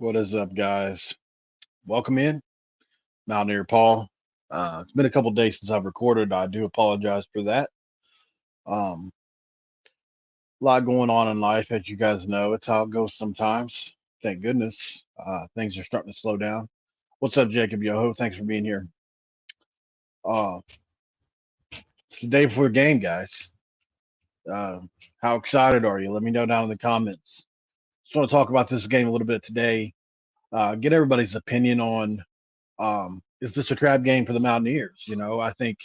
What is up, guys? Welcome in, Mountaineer Paul. It's been a couple days since I've recorded. I do apologize for that. A lot going on in life, as you guys know. It's how it goes sometimes. Thank goodness. Things are starting to slow down. What's up, Jacob Yoho? Thanks for being here. Uh, it's the day before the game, guys. Uh, how excited are you? Let me know down in the comments. Just want to talk about this game a little bit today. Get everybody's opinion on is this a trap game for the Mountaineers? I think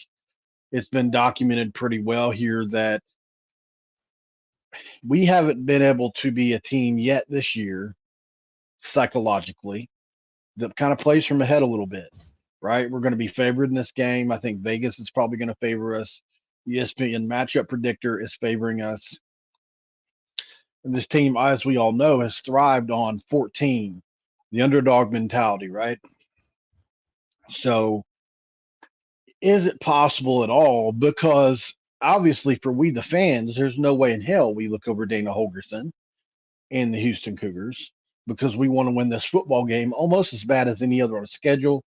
it's been documented pretty well here that we haven't been able to be a team yet this year psychologically that kind of plays from ahead a little bit, right? We're going to be favored in this game. I think Vegas is probably going to favor us. ESPN matchup predictor is favoring us. And this team, as we all know, has thrived on 14, the underdog mentality, right? So is it possible at all? Because obviously, for we the fans, there's no way in hell we look over Dana Holgorsen and the Houston Cougars because we want to win this football game almost as bad as any other on the schedule.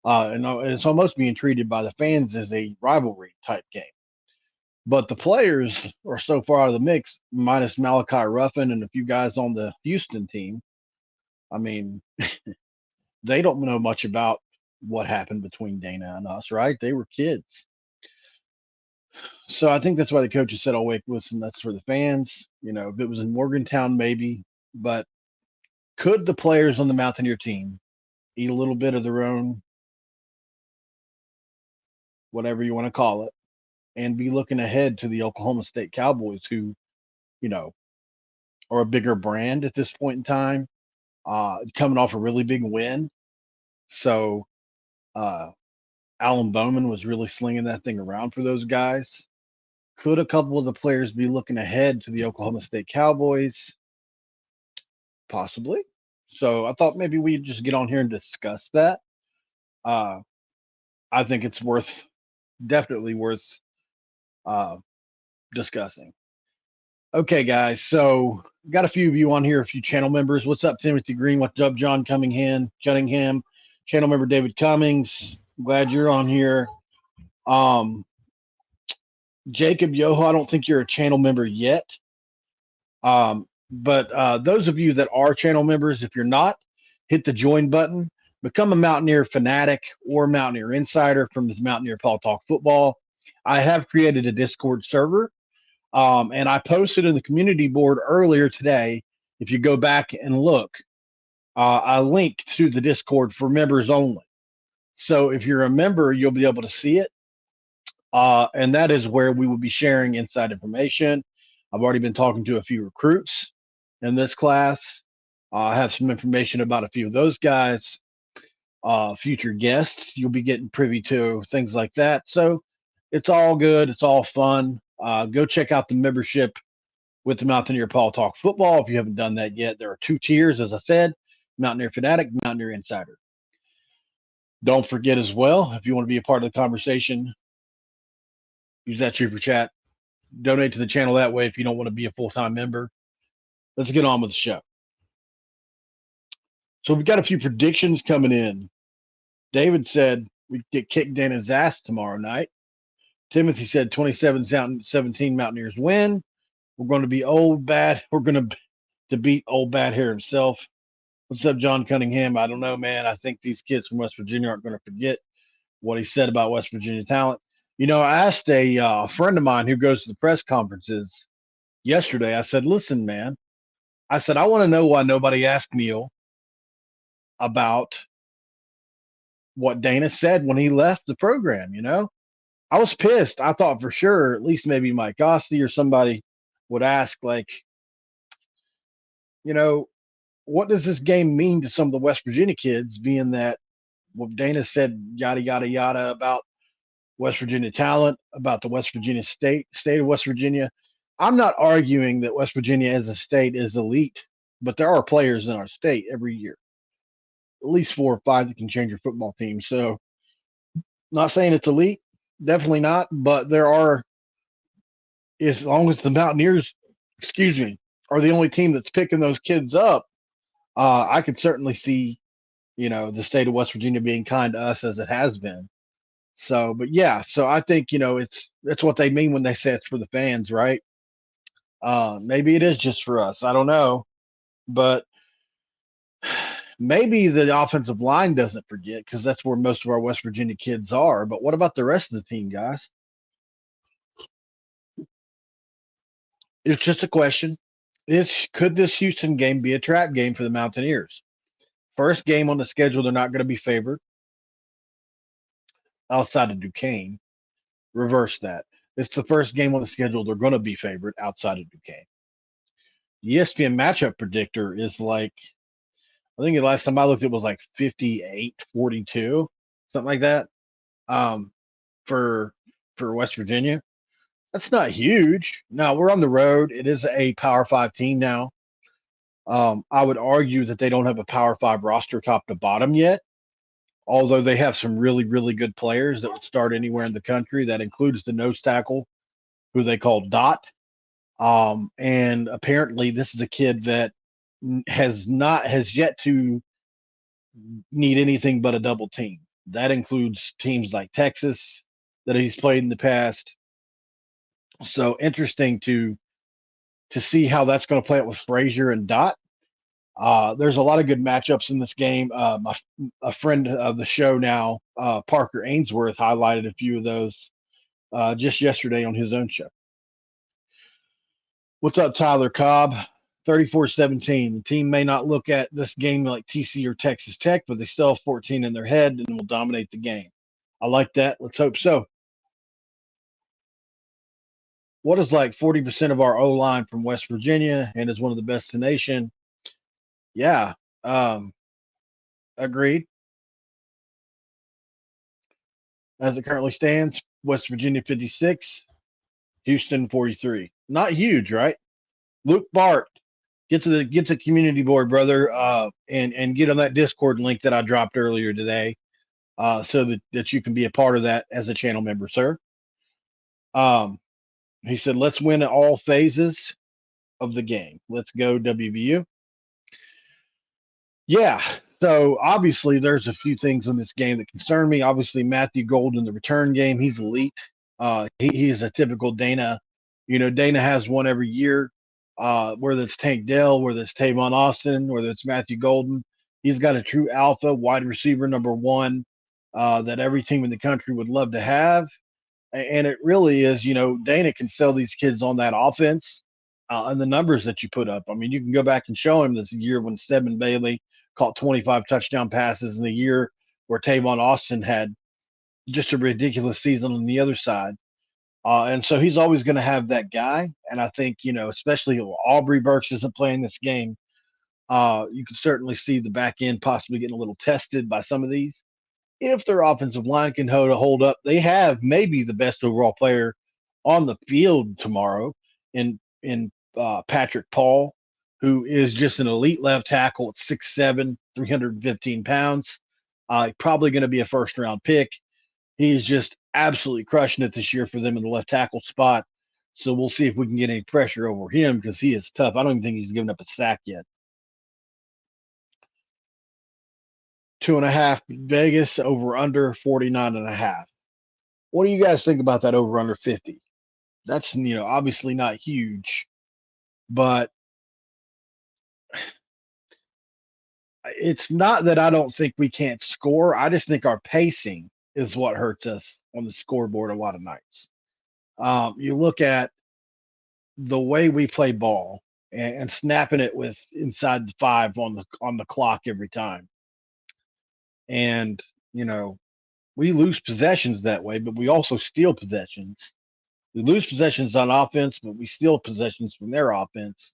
And it's almost being treated by the fans as a rivalry type game. But the players are so far out of the mix, minus Malachi Ruffin and a few guys on the Houston team. I mean, they don't know much about what happened between Dana and us, right? They were kids. So I think that's why the coaches said, "Oh, wait, listen, that's for the fans." If it was in Morgantown, maybe. But could the players on the Mountaineer team eat a little bit of their own, whatever you want to call it, and be looking ahead to the Oklahoma State Cowboys, who, you know, are a bigger brand at this point in time, coming off a really big win. So uh, Alan Bowman was really slinging that thing around for those guys. Could a couple of the players be looking ahead to the Oklahoma State Cowboys? Possibly. So I thought maybe we'd just get on here and discuss that. Uh, I think it's definitely worth uh, discussing. Okay, guys. So got a few of you on here, a few channel members. What's up, Timothy Green? What's up, John Cunningham? Channel member David Cummings. Glad you're on here. Um, Jacob Yoho, I don't think you're a channel member yet. But those of you that are channel members, if you're not, hit the join button. Become a Mountaineer fanatic or Mountaineer insider from this Mountaineer Paul Talk Football. I have created a Discord server, and I posted in the community board earlier today. If you go back and look, I linked to the Discord for members only. So if you're a member, you'll be able to see it. And that is where we will be sharing inside information. I've already been talking to a few recruits in this class. I have some information about a few of those guys. Future guests, you'll be getting privy to things like that. So it's all good. It's all fun. Go check out the membership with the Mountaineer Paul Talk Football if you haven't done that yet. There are two tiers, as I said, Mountaineer Fanatic, Mountaineer Insider. Don't forget as well, if you want to be a part of the conversation, use that super chat. Donate to the channel that way if you don't want to be a full-time member. Let's get on with the show. So we've got a few predictions coming in. David said we get kicked Dana's ass tomorrow night. Timothy said 27-17 Mountaineers win. We're going to be old bad. We're going to beat old bad hair himself. What's up, John Cunningham? I don't know, man. I think these kids from West Virginia aren't going to forget what he said about West Virginia talent. I asked a friend of mine who goes to the press conferences yesterday. I said, listen, man. I said, I want to know why nobody asked Neil about what Dana said when he left the program, I was pissed. I thought for sure, at least maybe Mike Gosti or somebody would ask, like, what does this game mean to some of the West Virginia kids, being that what Dana said, yada, yada, yada, about West Virginia talent, about the West Virginia state of West Virginia. I'm not arguing that West Virginia as a state is elite, but there are players in our state every year, at least 4 or 5 that can change your football team. So, not saying it's elite, definitely not, but there are, as long as the Mountaineers, are the only team that's picking those kids up, I could certainly see, the state of West Virginia being kind to us as it has been. So, but yeah, so I think, it's what they mean when they say it's for the fans, right? Maybe it is just for us. I don't know, but maybe the offensive line doesn't forget because that's where most of our West Virginia kids are. But what about the rest of the team, guys? It's just a question. Could this Houston game be a trap game for the Mountaineers? First game on the schedule, they're not going to be favored outside of Duquesne. Reverse that. It's the first game on the schedule, they're going to be favored outside of Duquesne. ESPN matchup predictor is like, I think the last time I looked, it was like 58-42, something like that, um, for West Virginia. That's not huge. No, we're on the road. It is a Power Five team now. I would argue that they don't have a Power Five roster top to bottom yet, although they have some really, really good players that would start anywhere in the country. That includes the nose tackle, who they call Dot. And apparently, this is a kid that has yet to need anything but a double team. That includes teams like Texas that he's played in the past. So interesting to see how that's going to play out with Frazier and Dot. There's a lot of good matchups in this game. A friend of the show now, Parker Ainsworth, highlighted a few of those just yesterday on his own show. What's up, Tyler Cobb? 34-17. The team may not look at this game like TC or Texas Tech, but they still have 14 in their head and will dominate the game. I like that. Let's hope so. What is like 40% of our O line from West Virginia and is one of the best in the nation? Yeah, agreed. As it currently stands, West Virginia 56, Houston 43. Not huge, right? Luke Bart, get to the community board, brother, and get on that Discord link that I dropped earlier today, so that you can be a part of that as a channel member, sir. Um, he said, "Let's win at all phases of the game. Let's go WVU." Yeah. So obviously, there's a few things in this game that concern me. Obviously, Matthew Gold in the return game, he's elite. He is a typical Dana. Dana has one every year. Whether it's Tank Dell, whether it's Tavon Austin, whether it's Matthew Golden, he's got a true alpha wide receiver number one that every team in the country would love to have. And it really is, Dana can sell these kids on that offense and the numbers that you put up. I mean, you can go back and show him this year when Stedman Bailey caught 25 touchdown passes in the year where Tavon Austin had just a ridiculous season on the other side. And so he's always going to have that guy. And I think, especially Aubrey Burks isn't playing this game, you can certainly see the back end possibly getting a little tested by some of these. If their offensive line can hold up, they have maybe the best overall player on the field tomorrow in Patrick Paul, who is just an elite left tackle at 6'7", 315 pounds. Probably going to be a first round pick. He's just absolutely crushing it this year for them in the left tackle spot. So we'll see if we can get any pressure over him because he is tough. I don't even think he's given up a sack yet. 2.5 Vegas, over under 49.5. What do you guys think about that over under 50? That's, obviously not huge, but it's not that I don't think we can't score. I just think our pacing is what hurts us on the scoreboard a lot of nights. You look at the way we play ball and snapping it with inside the 5 on the clock every time. And, we lose possessions that way, but we also steal possessions. We lose possessions on offense, but we steal possessions from their offense.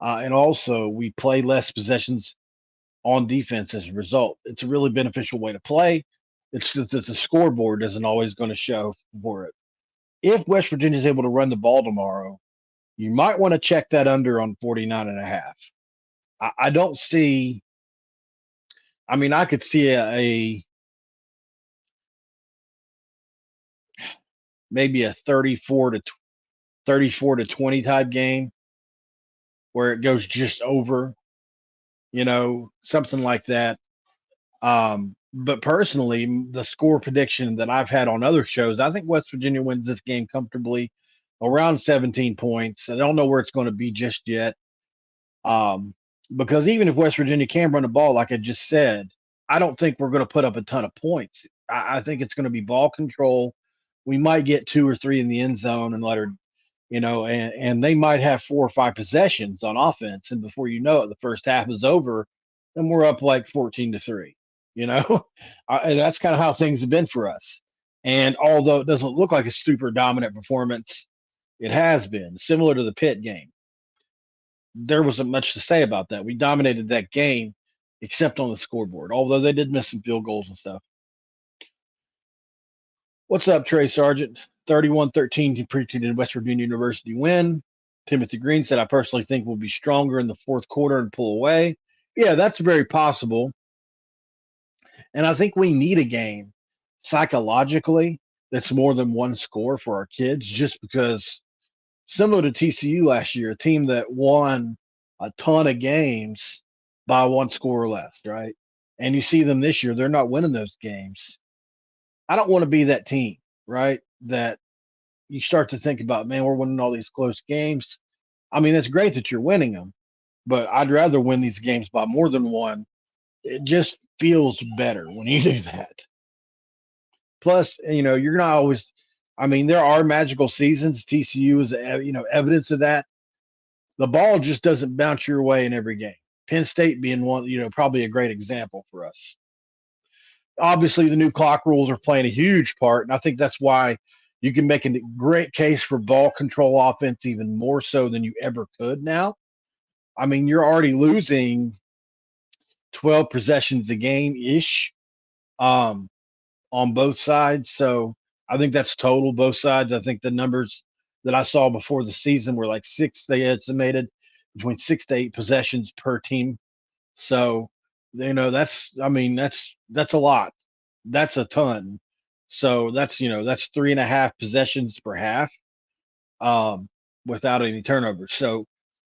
And also, we play less possessions on defense as a result. It's a really beneficial way to play. It's just that the scoreboard isn't always going to show for it. If West Virginia is able to run the ball tomorrow, you might want to check that under on 49.5. I don't see. I mean, I could see a maybe a 34 to 20 type game where it goes just over. something like that. But personally, the score prediction that I've had on other shows, I think West Virginia wins this game comfortably, around 17 points. I don't know where it's going to be just yet. Um, because even if West Virginia can run the ball, like I just said, I don't think we're going to put up a ton of points. I think it's going to be ball control. We might get two or three in the end zone and let her, and they might have 4 or 5 possessions on offense. And before you know it, the first half is over and we're up like 14-3. You know, and that's kind of how things have been for us. And although it doesn't look like a super dominant performance, it has been similar to the Pitt game. There wasn't much to say about that. We dominated that game, except on the scoreboard, although they did miss some field goals and stuff. What's up, Trey Sargent? 31-13 predicted West Virginia University win. Timothy Green said, I personally think we'll be stronger in the fourth quarter and pull away. Yeah, that's very possible. And I think we need a game psychologically that's more than one score for our kids, just because similar to TCU last year, a team that won a ton of games by one score or less, right? And you see them this year, they're not winning those games. I don't want to be that team, right? That you start to think about, man, we're winning all these close games. I mean, it's great that you're winning them, but I'd rather win these games by more than one. It just feels better when you do that. Plus, you're not always. I mean, there are magical seasons. TCU is, evidence of that. The ball just doesn't bounce your way in every game. Penn State being one, probably a great example for us. Obviously, the new clock rules are playing a huge part, and I think that's why you can make a great case for ball control offense even more so than you ever could now. I mean, you're already losing 12 possessions a game ish. On both sides. So I think that's total both sides. I think the numbers that I saw before the season were like six. They estimated between 6 to 8 possessions per team. So that's a lot. That's a ton. So that's 3.5 possessions per half, um, without any turnovers. So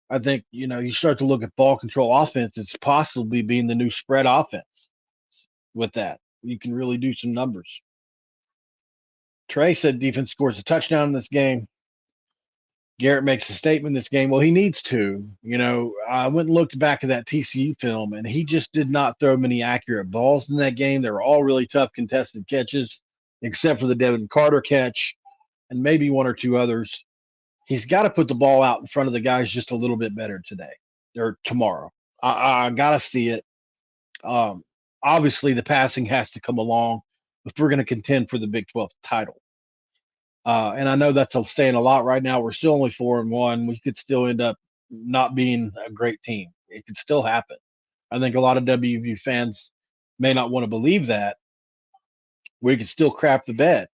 I think you start to look at ball control offense. It's possibly being the new spread offense. With that, you can really do some numbers. Trey said defense scores a touchdown in this game. Garrett makes a statement in this game. Well, he needs to. I went and looked back at that TCU film, and he just did not throw many accurate balls in that game. They were all really tough contested catches, except for the Devin Carter catch and maybe one or two others. He's got to put the ball out in front of the guys just a little bit better today or tomorrow. I got to see it. Um, Obviously, the passing has to come along if we're going to contend for the Big 12 title. And I know that's saying a lot right now. We're still only 4-1. We could still end up not being a great team. It could still happen. I think a lot of WVU fans may not want to believe that. We could still crap the bed.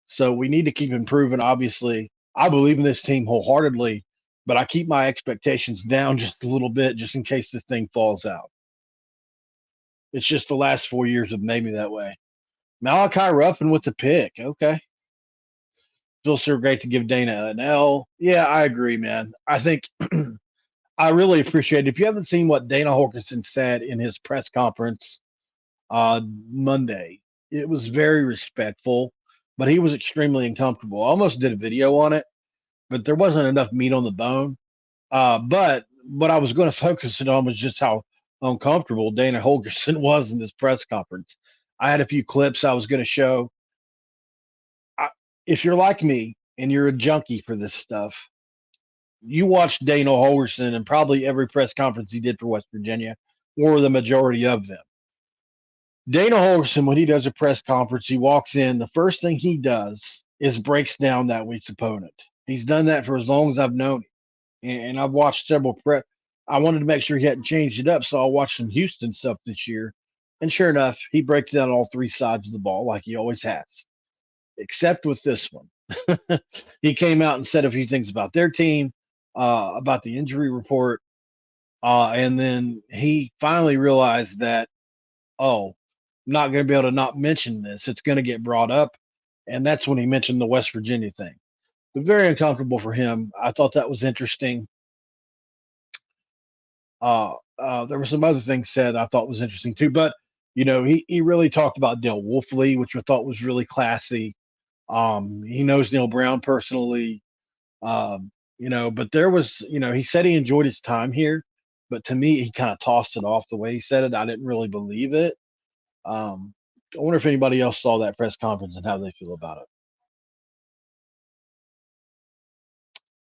So we need to keep improving. Obviously, I believe in this team wholeheartedly, but I keep my expectations down just a little bit just in case this thing falls out. It's just the last 4 years have made me that way. Malachi Ruffin with the pick. Okay. Feels so great to give Dana an L. Yeah, I agree, man. I think I really appreciate it. If you haven't seen what Dana Holgorsen said in his press conference Monday, it was very respectful, but he was extremely uncomfortable. I almost did a video on it, but there wasn't enough meat on the bone. But what I was going to focus it on was just how uncomfortable Dana Holgorsen was in this press conference. I had a few clips I was going to show. If you're like me and you're a junkie for this stuff, you watched Dana Holgorsen and probably every press conference he did for West Virginia, or the majority of them. Dana Holgorsen, when he does a press conference, he walks in. The first thing he does is breaks down that week's opponent. He's done that for as long as I've known him, and I've watched several press. I wanted to make sure he hadn't changed it up, so I watched some Houston stuff this year. And sure enough, he breaks down all three sides of the ball like he always has, except with this one. He came out and said a few things about their team, about the injury report, and then he finally realized that, oh, I'm not going to be able to not mention this. It's going to get brought up, and that's when he mentioned the West Virginia thing. But very uncomfortable for him. I thought that was interesting. There were some other things said I thought was interesting too, but he really talked about Dale Wolfley, which I thought was really classy. He knows Neil Brown personally. But there was, he said he enjoyed his time here, but to me, he kind of tossed it off the way he said it. I didn't really believe it. Um, I wonder if anybody else saw that press conference and how they feel about it.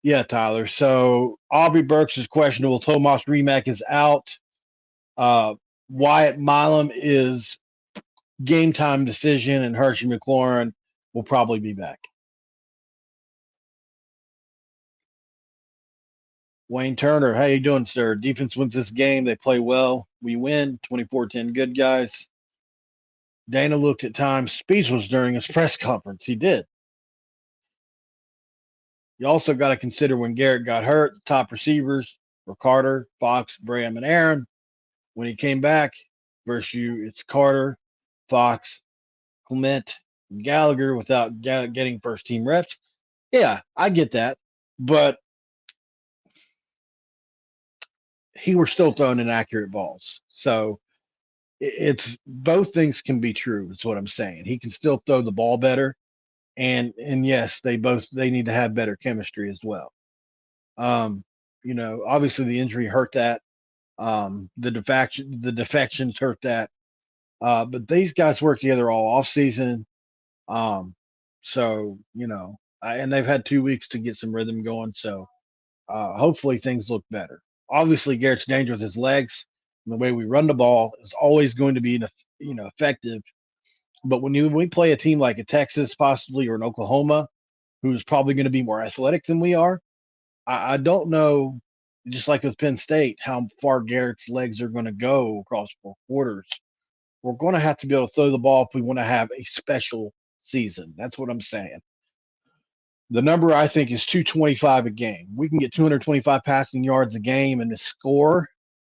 Yeah, Tyler. So Aubrey Burks is questionable. Tomas Remack is out. Uh, Wyatt Milam is game time decision, and Hershey McLaurin will probably be back. Wayne Turner, how you doing, sir? Defense wins this game. They play well. We win. 24-10 good guys. Dana looked at times speechless during his press conference. He did. You also got to consider when Garrett got hurt, the top receivers were Carter, Fox, Graham, and Aaron. When he came back versus you, it's Carter, Fox, Clement, and Gallagher without getting first team reps. Yeah, I get that. But he was still throwing inaccurate balls. So it's both things can be true, is what I'm saying. He can still throw the ball better. And yes, they need to have better chemistry as well. Obviously the injury hurt that. The defections hurt that. But these guys work together all off season. Um, and they've had 2 weeks to get some rhythm going. So hopefully things look better. Obviously, Garrett's danger with his legs and the way we run the ball is always going to be effective. But when we play a team like a Texas, possibly, or an Oklahoma, who's probably going to be more athletic than we are, I don't know. Just like with Penn State, how far Garrett's legs are going to go across 4 quarters. We're going to have to be able to throw the ball if we want to have a special season. That's what I'm saying. The number I think is 225 a game. We can get 225 passing yards a game and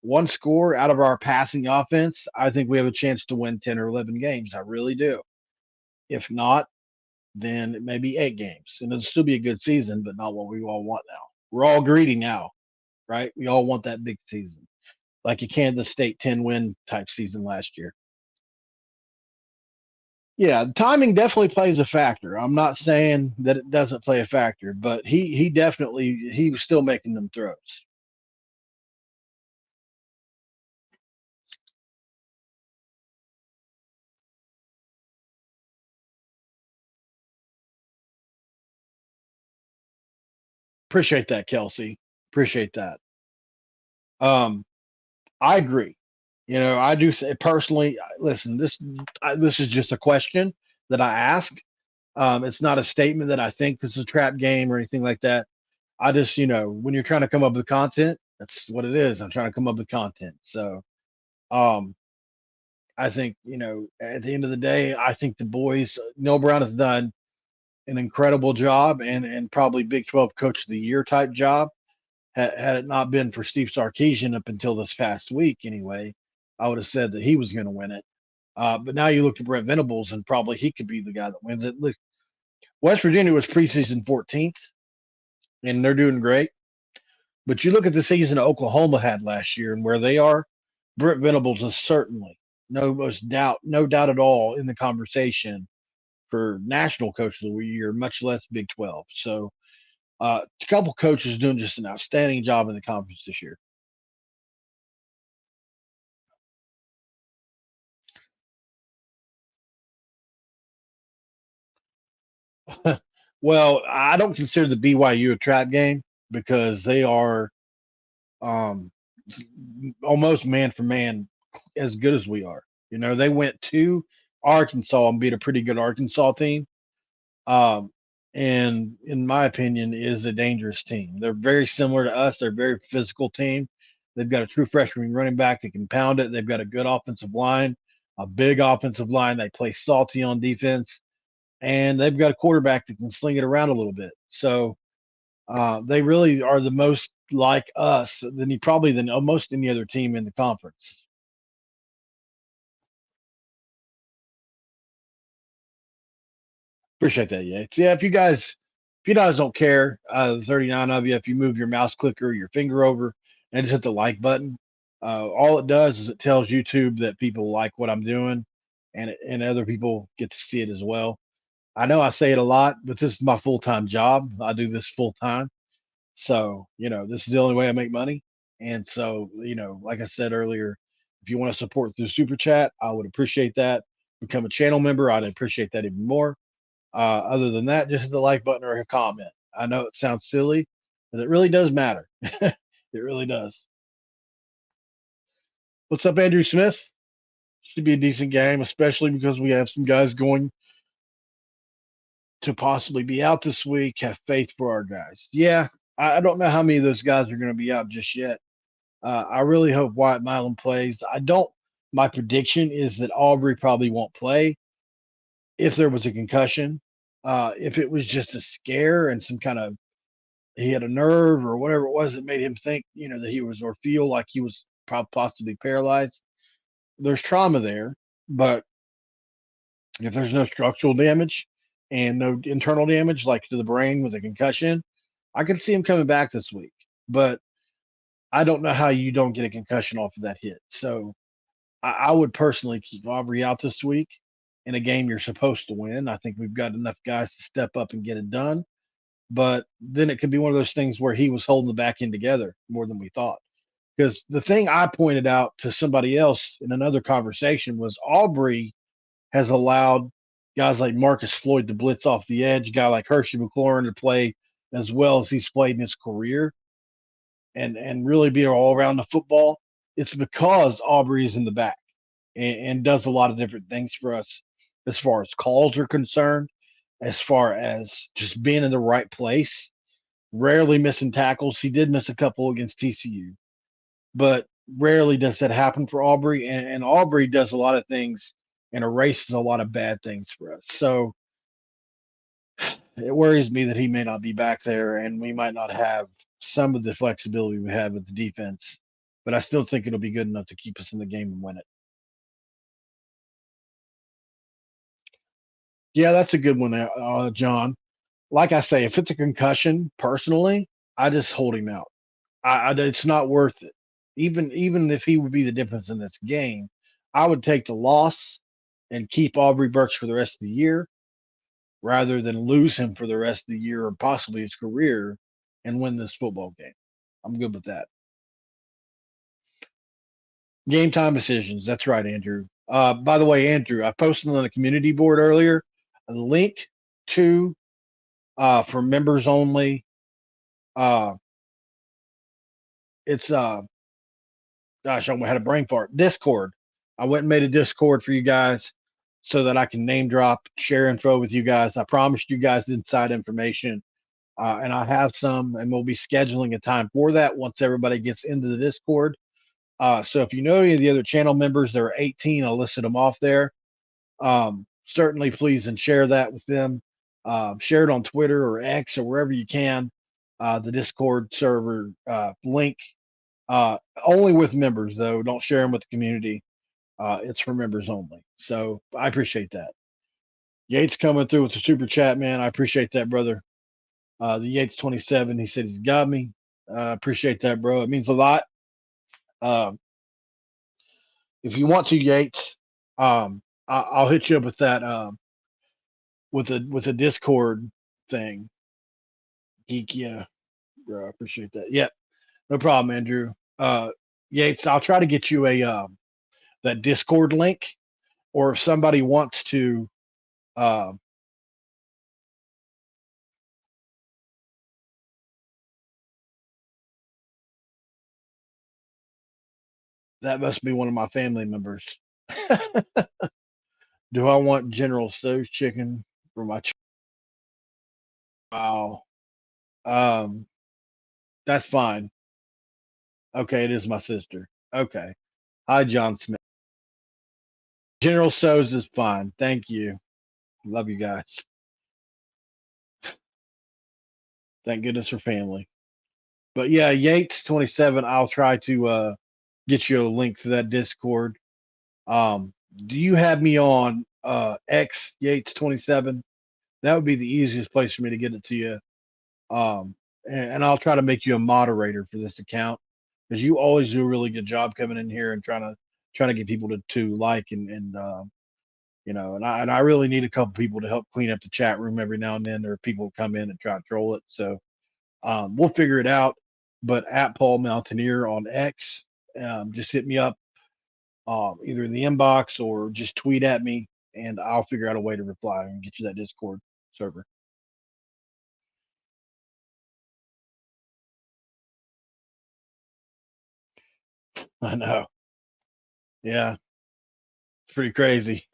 one score out of our passing offense. I think we have a chance to win 10 or 11 games. I really do. If not, then it may be 8 games. And it'll still be a good season, but not what we all want now. We're all greedy now, right? We all want that big season, like a Kansas State 10-win type season last year. Yeah, timing definitely plays a factor. I'm not saying that it doesn't play a factor, but he was still making them throws. Appreciate that, Kelsey. Appreciate that. Um, I agree. I do say personally. Listen, this is just a question that I ask. It's not a statement that I think this is a trap game or anything like that. I just, when you're trying to come up with content, that's what it is. I'm trying to come up with content. So, um, I think, at the end of the day, I think the boys, Neil Brown has done an incredible job and probably Big 12 Coach of the Year type job. Had it not been for Steve Sarkisian up until this past week, anyway, I would have said that he was going to win it. But now you look at Brent Venables, and probably he could be the guy that wins it. Look, West Virginia was preseason 14th, and they're doing great. But you look at the season Oklahoma had last year and where they are, Brent Venables is certainly no doubt at all in the conversation for national coach of the year, much less Big 12. So a couple coaches doing just an outstanding job in the conference this year. Well, I don't consider the BYU a trap game because they are um, almost man for man as good as we are. They went to Arkansas and beat a pretty good Arkansas team. Um, and in my opinion, is a dangerous team. They're very similar to us. They're a very physical team. They've got a true freshman running back that can pound it. They've got a good offensive line, a big offensive line. They play salty on defense, and they've got a quarterback that can sling it around a little bit. So they really are the most like us than almost any other team in the conference. Appreciate that, Yates. Yeah, if you guys don't care, 39 of you, if you move your mouse clicker or your finger over and just hit the like button, All it does is it tells YouTube that people like what I'm doing, and other people get to see it as well. I know I say it a lot, but this is my full time job. I do this full time, so this is the only way I make money. And so like I said earlier, if you want to support through super chat, I would appreciate that. Become a channel member, I'd appreciate that even more. Other than that, just hit the like button or a comment. I know it sounds silly, but it really does matter. It really does. What's up, Andrew Smith? Should be a decent game, especially because we have some guys going to possibly be out this week. Have faith for our guys. Yeah, I don't know how many of those guys are going to be out just yet. I really hope Wyatt Milan plays. I don't. My prediction is that Aubrey probably won't play if there was a concussion. If it was just a scare and some kind of he had a nerve or whatever it was that made him think, that he was or feel like he was possibly paralyzed. There's trauma there, but if there's no structural damage and no internal damage, like to the brain with a concussion, I could see him coming back this week. But I don't know how you don't get a concussion off of that hit. So I would personally keep Aubrey out this week in a game you're supposed to win. I think we've got enough guys to step up and get it done. But then it could be one of those things where he was holding the back end together more than we thought. Because the thing I pointed out to somebody else in another conversation was Aubrey has allowed guys like Marcus Floyd to blitz off the edge, a guy like Hershey McLaurin to play as well as he's played in his career and really be all around the football. It's because Aubrey is in the back and does a lot of different things for us as far as calls are concerned, as far as just being in the right place, rarely missing tackles. He did miss a couple against TCU, but rarely does that happen for Aubrey. And Aubrey does a lot of things and erases a lot of bad things for us. So it worries me that he may not be back there and we might not have some of the flexibility we have with the defense. But I still think it'll be good enough to keep us in the game and win it. Yeah, that's a good one, John. Like I say, if it's a concussion, personally, I just hold him out. It's not worth it. Even if he would be the difference in this game, I would take the loss and keep Aubrey Burks for the rest of the year rather than lose him for the rest of the year or possibly his career and win this football game. I'm good with that. Game time decisions. That's right, Andrew. By the way, Andrew, I posted on the community board earlier a link to for members only. Uh, it's gosh, I had a brain fart. Discord. I went and made a Discord for you guys so that I can name drop, share info with you guys. I promised you guys inside information, and I have some, and we'll be scheduling a time for that once everybody gets into the Discord. So if you know any of the other channel members, there are 18. I'll list them off there. Certainly, please and share that with them. Share it on Twitter or X or wherever you can. The Discord server link. Only with members, though. Don't share them with the community. It's for members only. So I appreciate that. Yates coming through with the super chat, man. I appreciate that, brother. The Yates 27, he said he's got me. Appreciate that, bro. It means a lot. Um, if you want to, Yates, I'll hit you up with that with a Discord thing. Geek, yeah, bro. I appreciate that. Yeah, no problem, Andrew. Yates, I'll try to get you a that Discord link, or if somebody wants to, uh, that must be one of my family members. Do I want General Tso's chicken for my wow? Um, that's fine. Okay, it is my sister. Okay. Hi, John Smith. General Tso's is fine. Thank you. Love you guys. Thank goodness for family. But yeah, Yates 27. I'll try to get you a link to that Discord. Do you have me on X Yates 27? That would be the easiest place for me to get it to you. And I'll try to make you a moderator for this account. because you always do a really good job coming in here and trying to get people to like and I really need a couple people to help clean up the chat room every now and then. There are people who come in and try to troll it, so we'll figure it out. But at Paul Mountaineer on X, just hit me up either in the inbox or just tweet at me, and I'll figure out a way to reply and get you that Discord server. I know. Yeah, it's pretty crazy.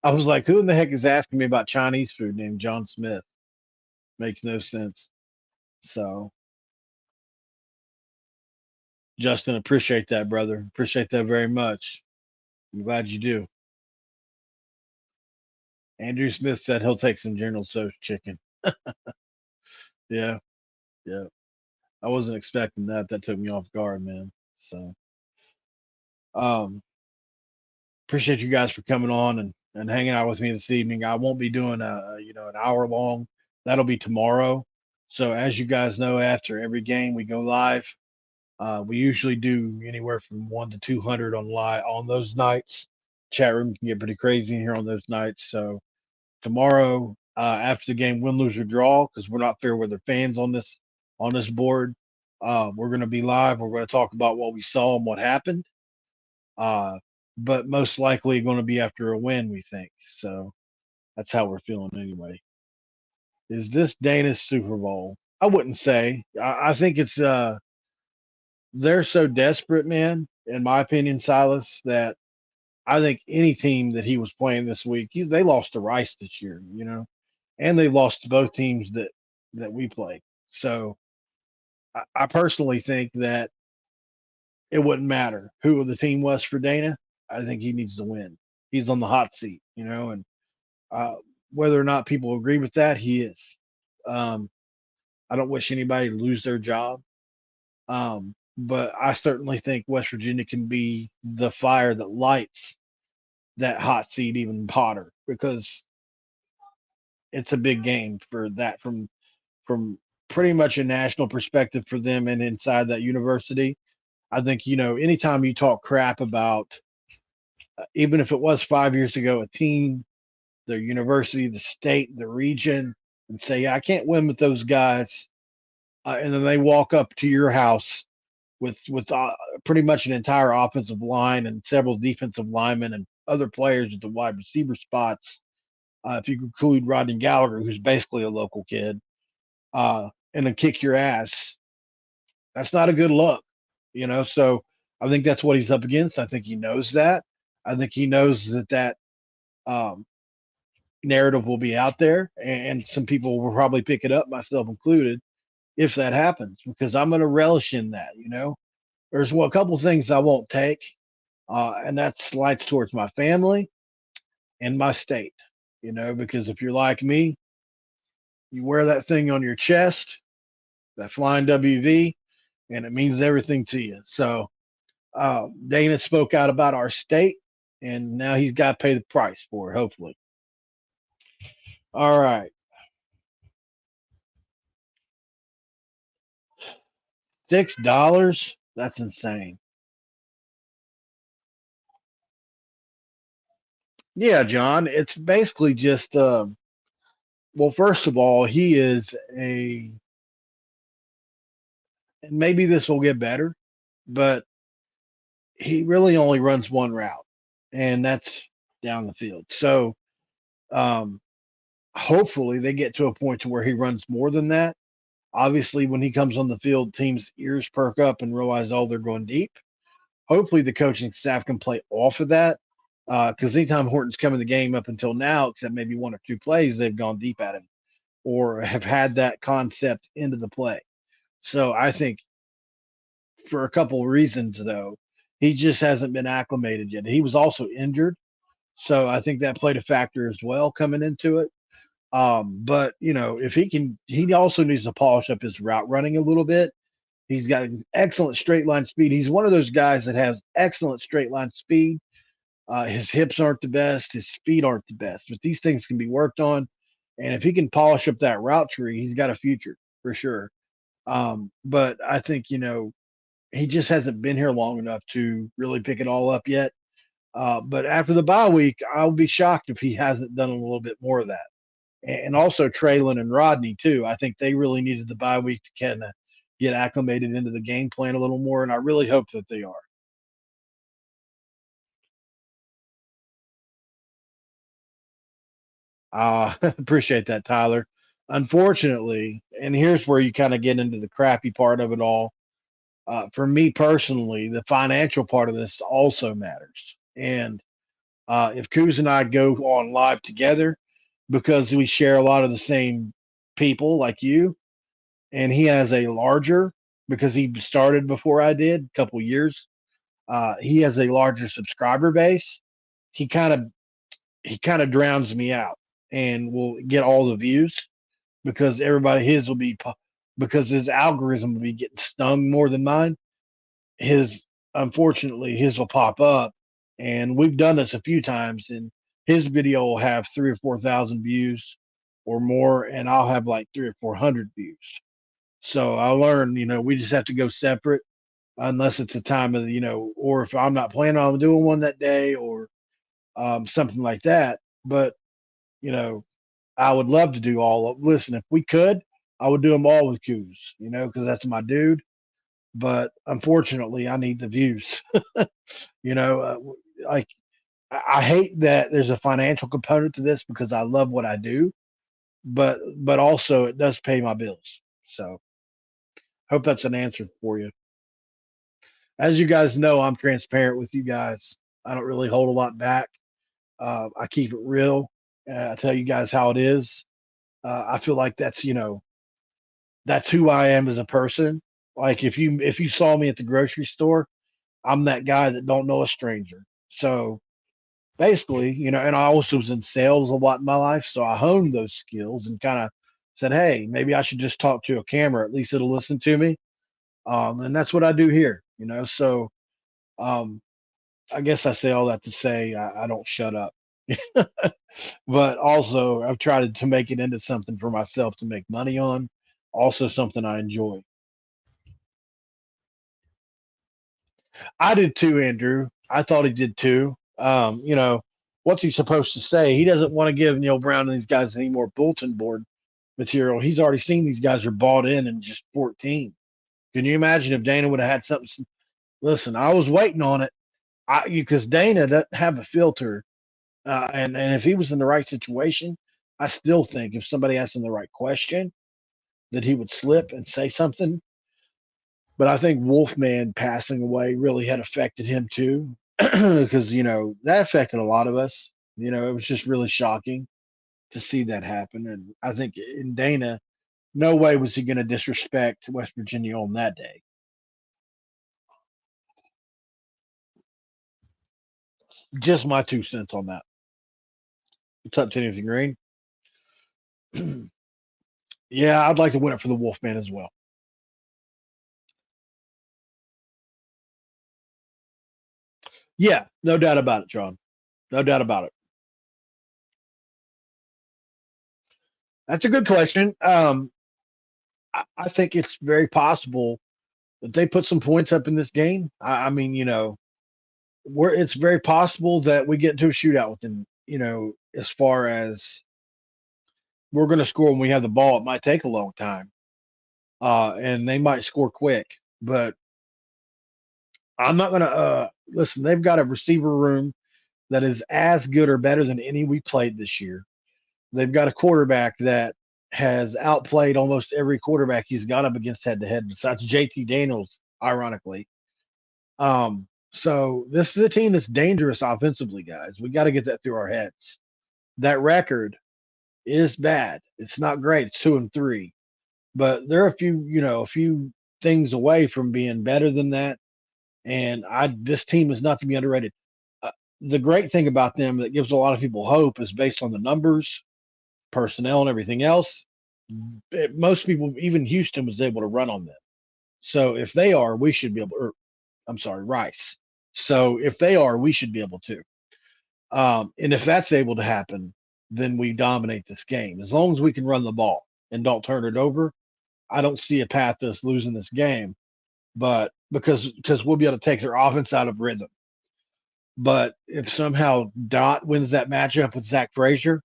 I was like, who in the heck is asking me about Chinese food named John Smith? Makes no sense. So, Justin, appreciate that, brother. Appreciate that very much. I'm glad you do. Andrew Smith said he'll take some General Tso's chicken. Yeah, yeah. I wasn't expecting that. That took me off guard, man. So, um, appreciate you guys for coming on and hanging out with me this evening. I won't be doing an hour long. That'll be tomorrow. So as you guys know, after every game we go live. We usually do anywhere from 1 to 200 on live on those nights. Chat room can get pretty crazy in here on those nights. So tomorrow, after the game, win, lose, or draw, because we're not fair weather fans on this board. We're going to be live. We're going to talk about what we saw and what happened. Uh, but most likely going to be after a win, we think. So that's how we're feeling anyway. Is this Dana's Super Bowl? I wouldn't say. I think it's they're so desperate, man. In my opinion, Silas, that I think any team that he was playing this week, they lost to Rice this year, and they lost to both teams that we played. So I personally think that it wouldn't matter who the team was for Dana. I think he needs to win. He's on the hot seat, and uh, whether or not people agree with that, he is. Um, I don't wish anybody to lose their job. But I certainly think West Virginia can be the fire that lights that hot seat even hotter because it's a big game for that from pretty much a national perspective for them and inside that university. I think anytime you talk crap about even if it was 5 years ago a team, their university, the state, the region, and say, yeah, I can't win with those guys, and then they walk up to your house with pretty much an entire offensive line and several defensive linemen and other players at the wide receiver spots. If you include Rodney Gallagher, who's basically a local kid, and then kick your ass, that's not a good look. So I think that's what he's up against. I think he knows that. I think he knows that um, narrative will be out there, and some people will probably pick it up, myself included, if that happens, because I'm going to relish in that. There's a couple things I won't take, and that's slights towards my family and my state. Because if you're like me, you wear that thing on your chest, that flying WV, and it means everything to you. So Dana spoke out about our state, and now he's got to pay the price for it, hopefully. All right. $6? That's insane. Yeah, John. It's basically just well, first of all, he is and maybe this will get better, but he really only runs one route, and that's down the field. So um, hopefully they get to a point to where he runs more than that. Obviously, when he comes on the field, teams' ears perk up and realize, oh, they're going deep. Hopefully, the coaching staff can play off of that because anytime Horton's come in the game up until now, except maybe one or two plays, they've gone deep at him or have had that concept into the play. So I think for a couple of reasons, though, he just hasn't been acclimated yet. He was also injured, so I think that played a factor as well coming into it. But if he also needs to polish up his route running a little bit. He's got an excellent straight line speed. He's one of those guys that has excellent straight line speed. His hips aren't the best, his feet aren't the best, but these things can be worked on. And if he can polish up that route tree, he's got a future for sure. But I think he just hasn't been here long enough to really pick it all up yet. But after the bye week, I'll be shocked if he hasn't done a little bit more of that. And also Traylon and Rodney too. I think they really needed the bye week to kind of get acclimated into the game plan a little more, and I really hope that they are. Appreciate that, Tyler. Unfortunately, and here's where you kind of get into the crappy part of it all. For me personally, the financial part of this also matters. And if Kuz and I go on live together, because we share a lot of the same people like you, and he has a larger, because he started before I did, a couple years. He has a larger subscriber base. He kind of he kind of drowns me out and will get all the views because everybody his will be because his algorithm will be getting stung more than mine. His Unfortunately his will pop up, and we've done this a few times, and his video will have 3 or 4 thousand views or more, and I'll have like 3 or 400 views. So I learned, we just have to go separate unless it's a time of, or if I'm not planning on doing one that day or something like that. But, you know, I would love to do all of. Listen, if we could, I would do them all with Coos, because that's my dude. But unfortunately, I need the views. you know, uh, like I hate that there's a financial component to this because I love what I do, but also it does pay my bills. So hope that's an answer for you. As you guys know, I'm transparent with you guys. I don't really hold a lot back. I keep it real. I tell you guys how it is. I feel like that's who I am as a person. Like if you saw me at the grocery store, I'm that guy that don't know a stranger. So basically, and I also was in sales a lot in my life, so I honed those skills and kind of said, hey, maybe I should just talk to a camera. At least it'll listen to me. And that's what I do here. So um, I guess I say all that to say I don't shut up. But also, I've tried to make it into something for myself to make money on. Also, something I enjoy. I did too, Andrew. I thought he did too. What's he supposed to say? He doesn't want to give Neil Brown and these guys any more bulletin board material. He's already seen these guys are bought in just 14. Can you imagine if Dana would have had something? Listen, I was waiting on it. Because Dana doesn't have a filter. And if he was in the right situation, I still think if somebody asked him the right question, that he would slip and say something. But I think Wolfman passing away really had affected him too, because that affected a lot of us. It was just really shocking to see that happen, and I think in Dana, no way was he going to disrespect West Virginia on that day. Just my 2 cents on that. What's up, Timothy Green? Yeah, I'd like to win it for the Wolfman as well. Yeah, no doubt about it, John. No doubt about it. That's a good question. I think it's very possible that they put some points up in this game. I mean, it's very possible that we get into a shootout with them. As far as we're going to score when we have the ball, it might take a long time, and they might score quick. But I'm not going to listen. They've got a receiver room that is as good or better than any we played this year. They've got a quarterback that has outplayed almost every quarterback he's got up against head to head, besides JT Daniels, ironically. So this is a team that's dangerous offensively, guys. We got to get that through our heads. That record is bad. It's not great. It's 2-3, but there are a few things away from being better than that. And this team is not to be underrated. Uh, the great thing about them that gives a lot of people hope is based on the numbers, personnel, and everything else. Most people, even Houston, was able to run on them. So if they are, we should be able. Or I'm sorry, Rice. So if they are, we should be able to. And if that's able to happen, then we dominate this game. As long as we can run the ball and don't turn it over, I don't see a path to us losing this game. But because we'll be able to take their offense out of rhythm. But if somehow Dot wins that matchup with Zach Frazier,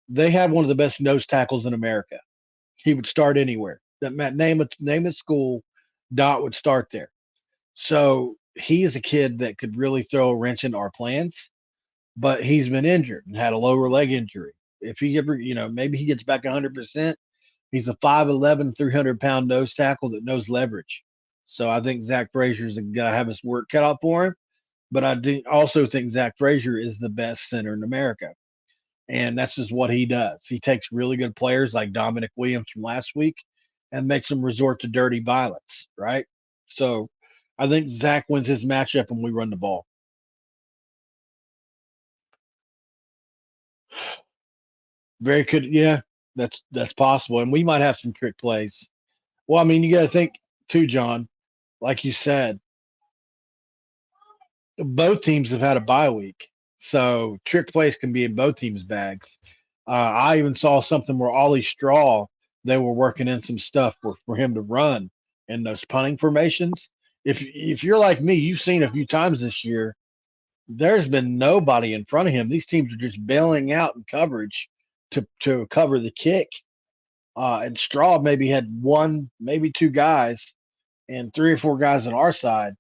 they have one of the best nose tackles in America. He would start anywhere. That name a school, Dot would start there. So he is a kid that could really throw a wrench into our plans, but he's been injured and had a lower leg injury. If he ever, maybe he gets back 100%, he's a 5'11", 300-pound nose tackle that knows leverage. So I think Zach Frazier's going to have his work cut out for him. But I do also think Zach Frazier is the best center in America. And that's just what he does. He takes really good players like Dominic Williams from last week and makes them resort to dirty violence, right? So I think Zach wins his matchup and we run the ball. Very good. Yeah, that's possible. And we might have some trick plays. Well, I mean, you got to think too, John. Like you said, both teams have had a bye week, so trick plays can be in both teams' bags. I even saw something where Ollie Straw they were working in some stuff for him to run in those punting formations. If you're like me, you've seen a few times this year. There's been nobody in front of him. These teams are just bailing out in coverage to cover the kick. And Straw maybe had one, maybe two guys, and three or four guys on our side.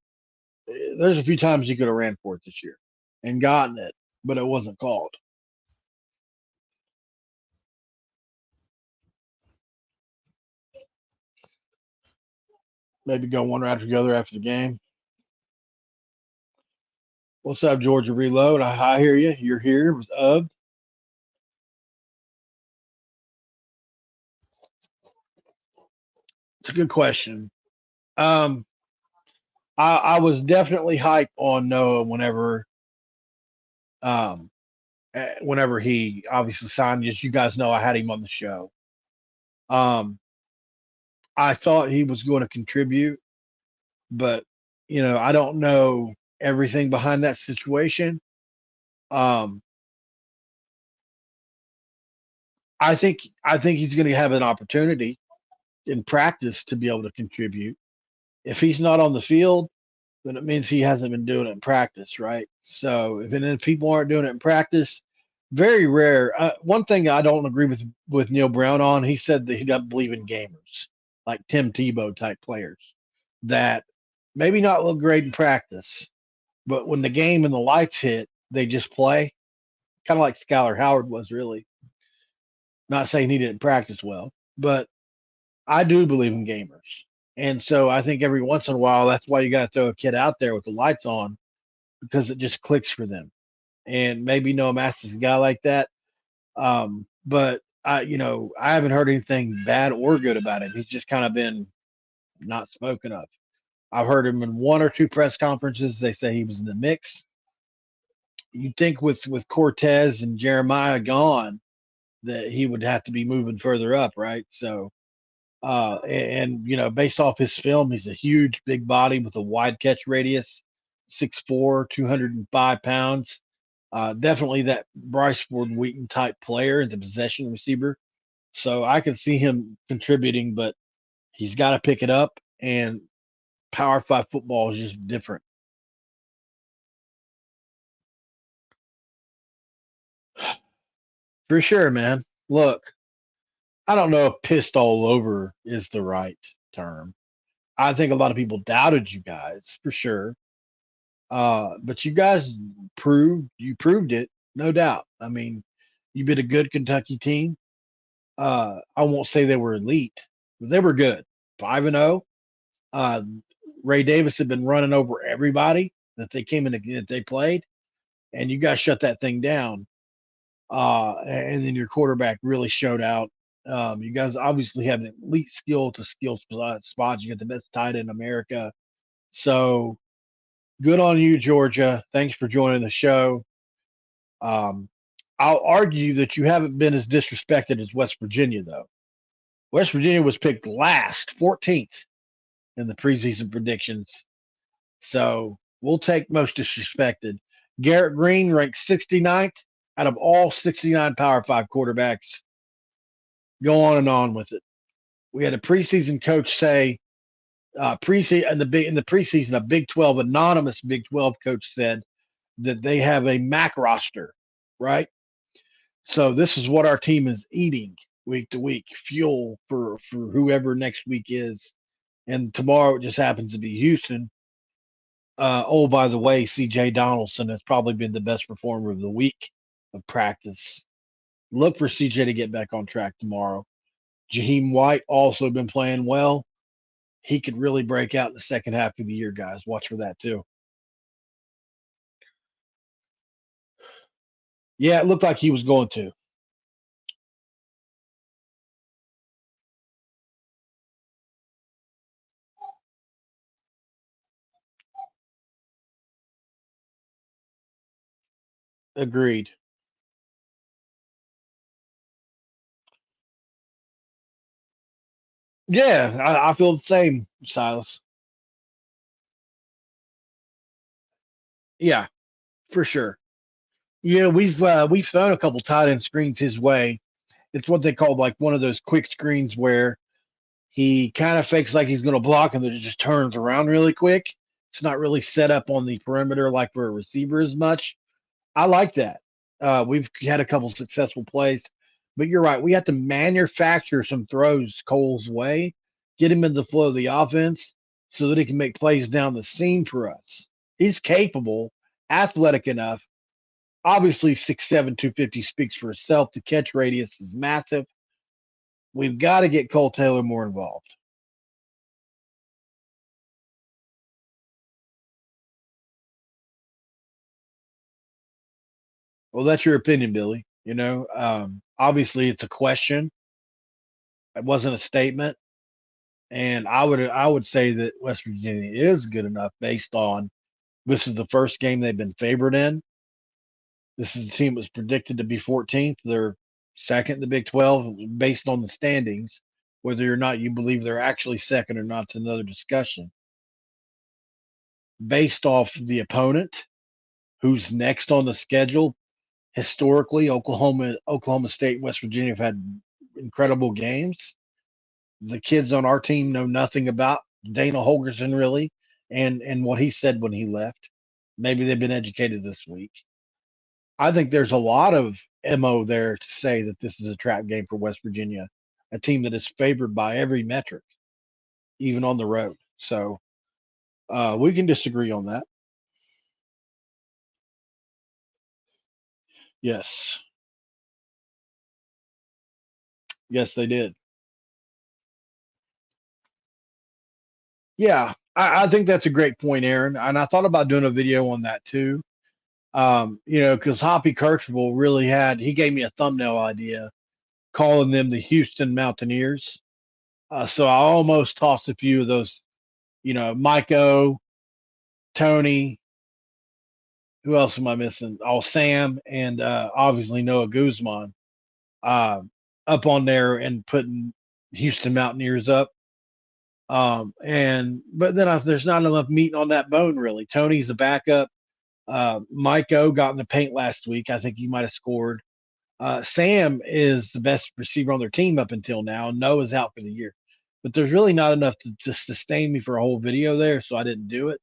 There's a few times he could have ran for it this year and gotten it, but it wasn't called. Maybe go one after the other after the game. What's up, Georgia Reload? I hear you. You're here with Ub. It's a good question. Um, I was definitely hyped on Noah um, whenever he obviously signed. As you guys know, I had him on the show. Um, I thought he was going to contribute, but I don't know everything behind that situation. Um, I think he's going to have an opportunity in practice to be able to contribute. If he's not on the field, then it means he hasn't been doing it in practice, right? So if people aren't doing it in practice, very rare. One thing I don't agree with Neil Brown on, he said that he doesn't believe in gamers like Tim Tebow type players that maybe not look great in practice, but when the game and the lights hit, they just play. Kind of like Skylar Howard was really. Not saying he didn't practice well, but I do believe in gamers. And so I think every once in a while, that's why you got to throw a kid out there with the lights on because it just clicks for them. And maybe Noah Mass is a guy like that. But I haven't heard anything bad or good about him. He's just kind of been not spoken of. I've heard him in one or two press conferences. They say he was in the mix. You'd think with Cortez and Jeremiah gone that he would have to be moving further up, right? So and based off his film, he's a huge, big body with a wide catch radius, 6'4", 205 pounds. Definitely that Bryce Ford Wheaton type player as a possession receiver. So I can see him contributing, but he's got to pick it up. And Power Five football is just different. For sure, man. Look, I don't know if pissed all over is the right term. I think a lot of people doubted you guys for sure. But you guys proved it, no doubt. I mean, you beat a good Kentucky team. I won't say they were elite, but they were good. 5-0. Uh, Ray Davis had been running over everybody that they came in that they played, and you guys shut that thing down. And then your quarterback really showed out. You guys obviously have an elite skill spots. You got the best tight end in America. So good on you, Georgia. Thanks for joining the show. Um, I'll argue that you haven't been as disrespected as West Virginia, though. West Virginia was picked last, 14th in the preseason predictions. So we'll take most disrespected. Garrett Green ranked 69th out of all 69 Power Five quarterbacks. Go on and on with it. We had a preseason coach say Preseason in the preseason, a Big 12 anonymous Big 12 coach said that they have a MAC roster, right? So this is what our team is eating week to week, fuel for whoever next week is. And tomorrow it just happens to be Houston. Oh, by the way, C.J. Donaldson has probably been the best performer of the week of practice. Look for C.J. to get back on track tomorrow. Jaheim White also been playing well. He could really break out in the second half of the year, guys. Watch for that too. Yeah, it looked like he was going to. Agreed. Yeah, I feel the same, Silas. Yeah, for sure. We've thrown a couple tight end screens his way. It's what they call like one of those quick screens where he kind of fakes like he's going to block and then it just turns around really quick. It's not really set up on the perimeter like for a receiver as much. I like that. We've had a couple successful plays, but you're right. We have to manufacture some throws Cole's way, get him in the flow of the offense so that he can make plays down the seam for us. He's capable, athletic enough. Obviously, 6'7", 250 speaks for itself. The catch radius is massive. We've got to get Cole Taylor more involved. Well, that's your opinion, Billy. Obviously, it's a question. It wasn't a statement. And I would say that West Virginia is good enough based on this is the first game they've been favored in. This is the team that was predicted to be 14th. They're second in the Big 12 based on the standings. Whether or not you believe they're actually second or not is another discussion. Based off the opponent, who's next on the schedule, historically, Oklahoma State, West Virginia have had incredible games. The kids on our team know nothing about Dana Holgorsen really, and what he said when he left. Maybe they've been educated this week. I think there's a lot of mo there to say that this is a trap game for West Virginia, a team that is favored by every metric, even on the road. So we can disagree on that. Yes, yes, they did. Yeah, I think that's a great point, Aaron. And I thought about doing a video on that too. Because Hoppy Kercheval really he gave me a thumbnail idea calling them the Houston Mountaineers. So I almost tossed a few of those, Mike O, Tony, who else am I missing? Oh, Sam, and obviously Noah Guzman uh, up on there and putting Houston Mountaineers up. But then there's not enough meat on that bone, really. Tony's a backup. Mike O got in the paint last week. I think he might have scored. Sam is the best receiver on their team up until now. Noah's out for the year. But there's really not enough to sustain me for a whole video there, so I didn't do it.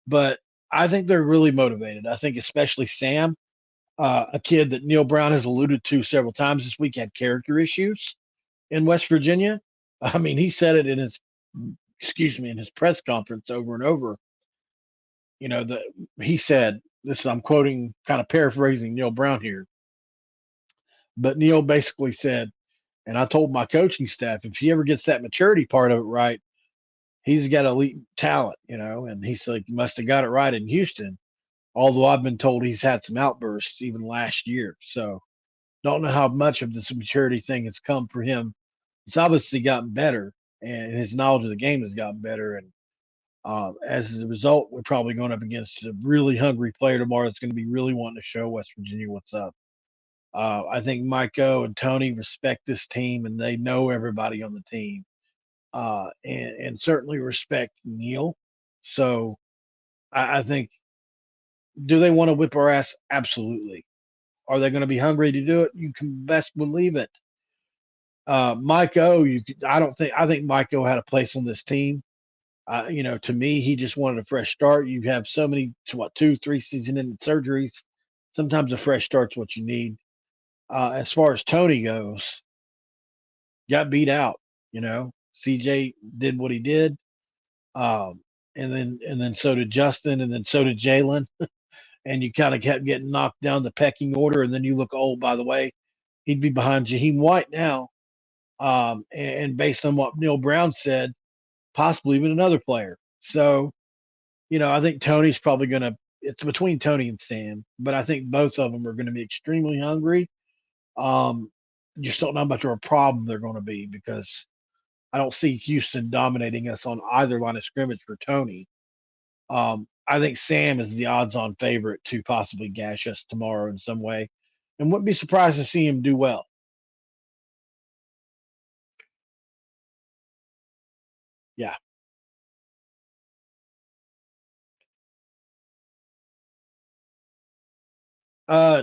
But I think they're really motivated. I think especially Sam, a kid that Neil Brown has alluded to several times this week, had character issues in West Virginia. I mean, he said it in his press conference over and over. That he said, this I'm quoting, kind of paraphrasing Neil Brown here, but Neil basically said, and I told my coaching staff, if he ever gets that maturity part of it right, he's got elite talent, and he's like, he must have got it right in Houston. Although I've been told he's had some outbursts even last year. So don't know how much of this maturity thing has come for him. It's obviously gotten better, and his knowledge of the game has gotten better. And as a result, we're probably going up against a really hungry player tomorrow that's going to be really wanting to show West Virginia what's up. I think Mike O and Tony respect this team, and they know everybody on the team, and certainly respect Neil. So I think, do they want to whip our ass? Absolutely. Are they going to be hungry to do it? You can best believe it. Mike O, I think Mike O had a place on this team. To me, he just wanted a fresh start. You have so many, what, 2, 3 season-ending surgeries. Sometimes a fresh start's what you need. As far as Tony goes, got beat out. CJ did what he did, um, and then so did Justin, and then so did Jalen, and you kind of kept getting knocked down the pecking order. And then you look, oh, by the way, he'd be behind Jaheim White now. And based on what Neil Brown said, possibly even another player. So, I think Tony's probably going to, it's between Tony and Sam, but I think both of them are going to be extremely hungry. Um, just don't know how much of a problem they're going to be because I don't see Houston dominating us on either line of scrimmage for Tony. I think Sam is the odds on favorite to possibly gash us tomorrow in some way and wouldn't be surprised to see him do well. Yeah.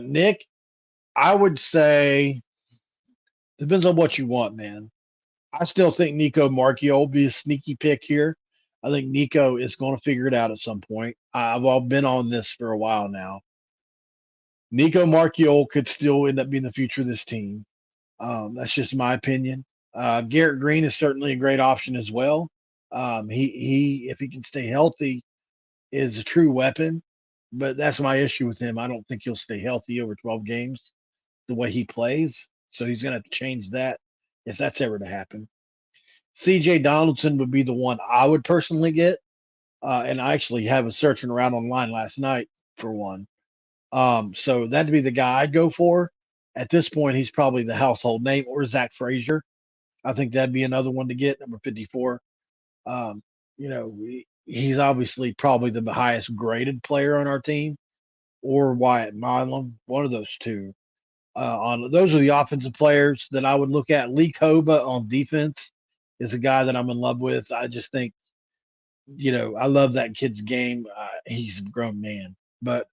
Nick, I would say depends on what you want, man. I still think Nico Marchio will be a sneaky pick here. I think Nico is going to figure it out at some point. I've all been on this for a while now. Nico Marchio could still end up being the future of this team. That's just my opinion. Garrett Green is certainly a great option as well. He if he can stay healthy, is a true weapon. But that's my issue with him. I don't think he'll stay healthy over 12 games the way he plays. So he's going to have to change that if that's ever to happen. CJ Donaldson would be the one I would personally get. And I actually have a searching around online last night for one. So that'd be the guy I'd go for. At this point, he's probably the household name, or Zach Frazier. I think that'd be another one to get, number 54. Um, he's obviously probably the highest graded player on our team, or Wyatt Milam, one of those two. On those are the offensive players that I would look at. Lee Koba on defense is a guy that I'm in love with. I just think, I love that kid's game. He's a grown man, but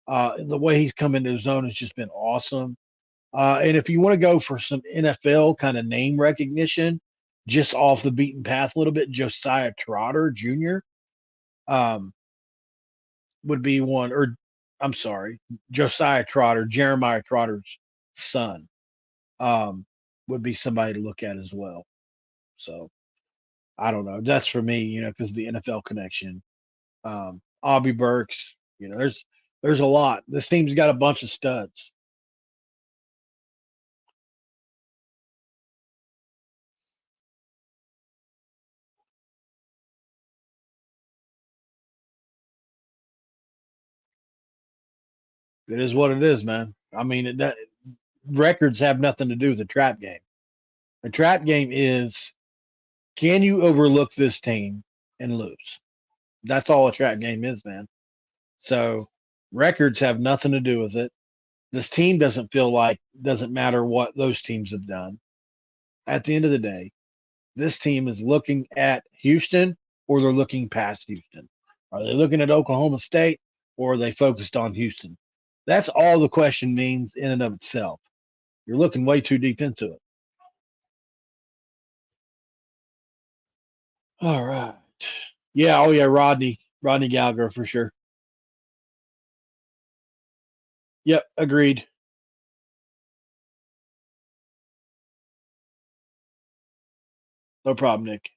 the way he's come into his own has just been awesome. And if you want to go for some NFL kind of name recognition, just off the beaten path a little bit, Josiah Trotter Jr. Um, would be one, or I'm sorry, Josiah Trotter, Jeremiah Trotter's son, um, would be somebody to look at as well. So I don't know. That's for me, because the NFL connection. Aubie Burks, there's a lot. This team's got a bunch of studs. It is what it is, man. I mean, records have nothing to do with the trap game. The trap game is, can you overlook this team and lose? That's all a trap game is, man. So records have nothing to do with it. This team doesn't matter what those teams have done. At the end of the day, this team is looking at Houston, or they're looking past Houston. Are they looking at Oklahoma State, or are they focused on Houston? That's all the question means in and of itself. You're looking way too deep into it. All right. Yeah. Oh, yeah. Rodney Gallagher for sure. Yep. Agreed. No problem, Nick.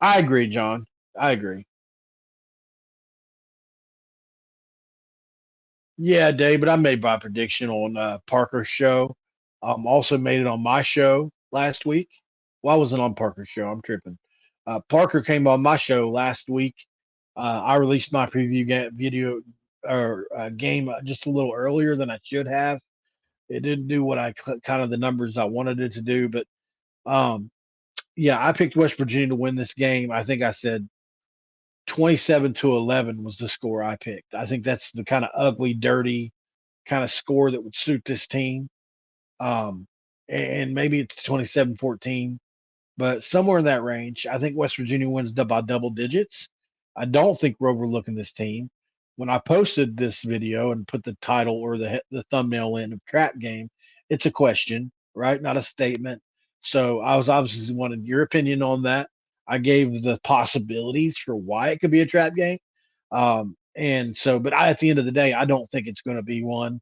I agree, John. I agree. Yeah, Dave, but I made my prediction on Parker's show. Also made it on my show last week. Well, I wasn't on Parker's show. I'm tripping. Parker came on my show last week. I released my preview video or game just a little earlier than I should have. It didn't do what kind of the numbers I wanted it to do, but um, yeah, I picked West Virginia to win this game. I think I said 27-11 was the score I picked. I think that's the kind of ugly, dirty kind of score that would suit this team. Um, and maybe it's 27-14, but somewhere in that range. I think West Virginia wins by double digits. I don't think we're overlooking this team. When I posted this video and put the title or the thumbnail in of Trap Game, it's a question, right? Not a statement. So I was obviously wanting your opinion on that. I gave the possibilities for why it could be a trap game. And so, but at the end of the day, I don't think it's going to be one.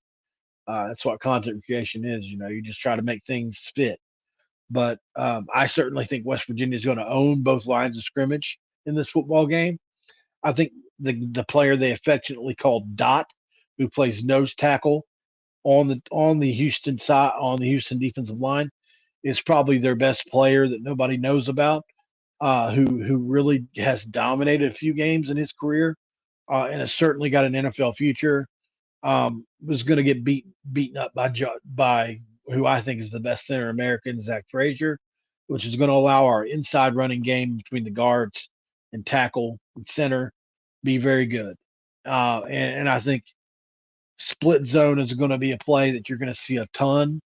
That's what content creation is. You just try to make things fit. But I certainly think West Virginia is going to own both lines of scrimmage in this football game. I think the player they affectionately call Dot, who plays nose tackle on the Houston side on the Houston defensive line, is probably their best player that nobody knows about. Who really has dominated a few games in his career, and has certainly got an NFL future. Was going to get beaten up by who I think is the best center American, Zach Frazier, which is going to allow our inside running game between the guards and tackle and center be very good. And I think split zone is going to be a play that you're going to see a ton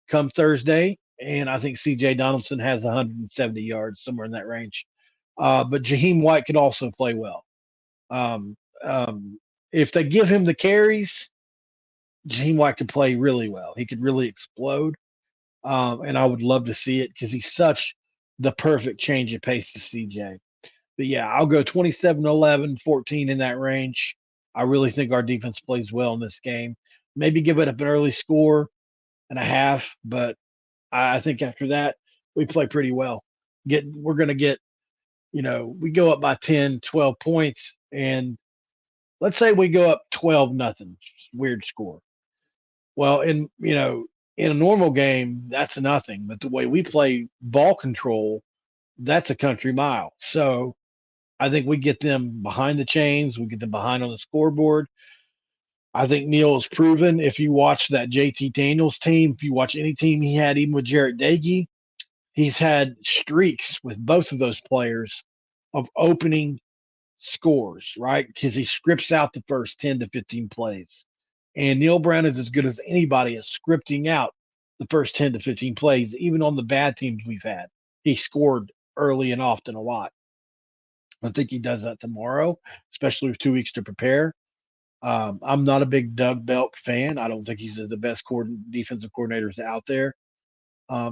come Thursday. And I think C.J. Donaldson has 170 yards, somewhere in that range. But Jaheim White could also play well. Um, if they give him the carries, Jaheim White could play really well. He could really explode. And I would love to see it because he's such the perfect change of pace to CJ. But yeah, I'll go 27-11, 14 in that range. I really think our defense plays well in this game. Maybe give it up an early score and a half, but I think after that we play pretty well. We're going to get, we go up by 10, 12 points, and let's say we go up 12 nothing. Weird score. Well, in a normal game, that's a nothing. But the way we play ball control, that's a country mile. So I think we get them behind the chains. We get them behind on the scoreboard. I think Neil has proven if you watch that JT Daniels team, if you watch any team he had, even with Jarrett Dagey, he's had streaks with both of those players of opening scores, right? Because he scripts out the first 10 to 15 plays. And Neil Brown is as good as anybody at scripting out the first 10 to 15 plays, even on the bad teams we've had. He scored early and often a lot. I think he does that tomorrow, especially with 2 weeks to prepare. I'm not a big Doug Belk fan. I don't think he's the best defensive coordinators out there.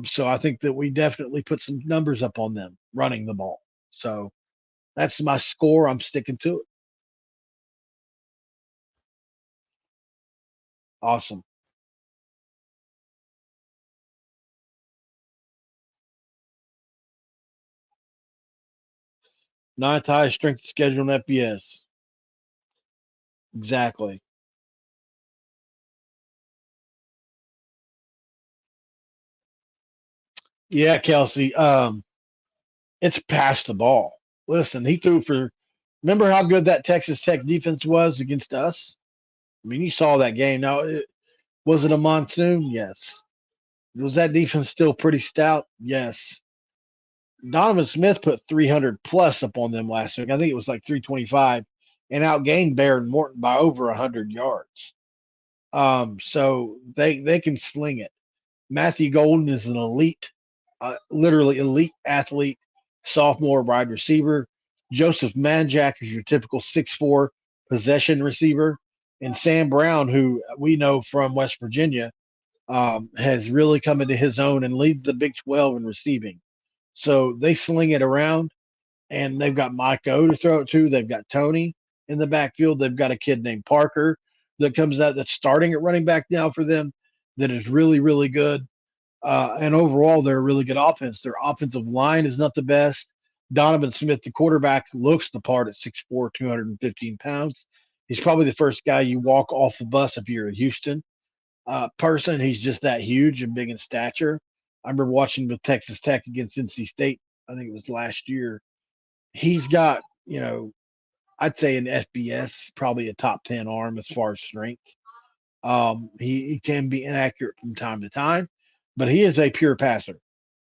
So I think that we definitely put some numbers up on them running the ball. So that's my score. I'm sticking to it. Awesome. Ninth highest strength of schedule in FBS. Exactly. Yeah, Kelsey. It's past the ball. Listen, he threw for. Remember how good that Texas Tech defense was against us? I mean, you saw that game. Now, was it a monsoon? Yes. Was that defense still pretty stout? Yes. Donovan Smith put 300 plus up on them last week. I think it was like 325, and outgained Baron Morton by over 100 yards. So they can sling it. Matthew Golden is an elite, literally elite athlete, sophomore wide receiver. Joseph Manjack is your typical 6'4" possession receiver. And Sam Brown, who we know from West Virginia, has really come into his own and leads the Big 12 in receiving. So they sling it around, and they've got Mike O to throw it to. They've got Tony in the backfield. They've got a kid named Parker that comes out that's starting at running back now for them that is really, really good. And overall, they're a really good offense. Their offensive line is not the best. Donovan Smith, the quarterback, looks the part at 6'4", 215 pounds. He's probably the first guy you walk off the bus if you're a Houston person. He's just that huge and big in stature. I remember watching with Texas Tech against NC State. I think it was last year. He's got, I'd say in FBS, probably a top 10 arm as far as strength. He can be inaccurate from time to time, but he is a pure passer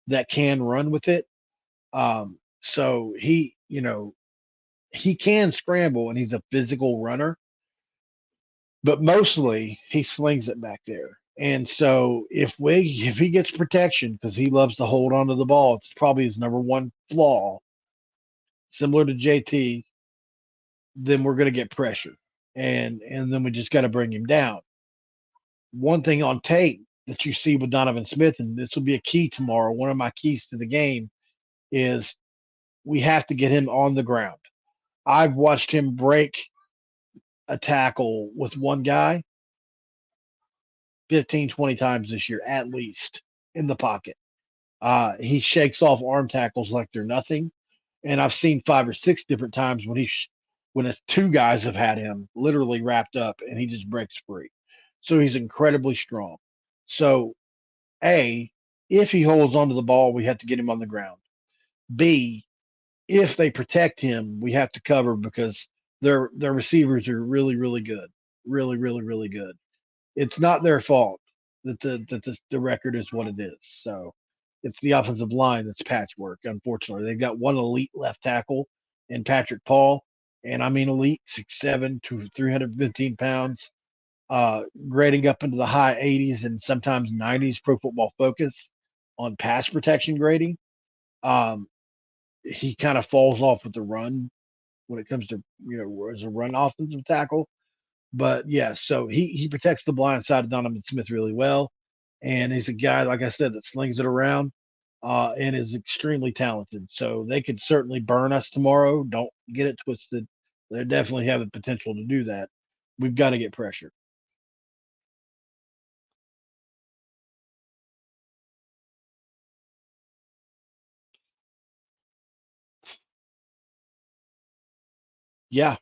that can run with it. So he can scramble and he's a physical runner, but mostly he slings it back there. And so if he gets protection because he loves to hold on to the ball, it's probably his number one flaw, similar to JT. Then we're going to get pressure, and then we just got to bring him down. One thing on tape that you see with Donovan Smith, and this will be a key tomorrow. One of my keys to the game is We have to get him on the ground. I've watched him break a tackle with one guy 15, 20 times this year, at least in the pocket. He shakes off arm tackles like they're nothing. And I've seen 5 or 6 different times when it's two guys have had him literally wrapped up and he just breaks free. So he's incredibly strong. So A, if he holds onto the ball, we have to get him on the ground. B, if they protect him, we have to cover because their receivers are really, really good. Really, really, really good. It's not their fault that the record is what it is. So it's the offensive line that's patchwork. Unfortunately, they've got one elite left tackle in Patrick Paul, and I mean elite 6'7" to 315 pounds, grading up into the high 80s and sometimes 90s. Pro Football Focus on pass protection grading. Um, he kind of falls off with the run when it comes to as a run offensive tackle. But yeah, so he protects the blind side of Donovan Smith really well, and he's a guy like I said that slings it around, and is extremely talented. So they could certainly burn us tomorrow. Don't get it twisted. They definitely have the potential to do that. We've got to get pressure. Yeah,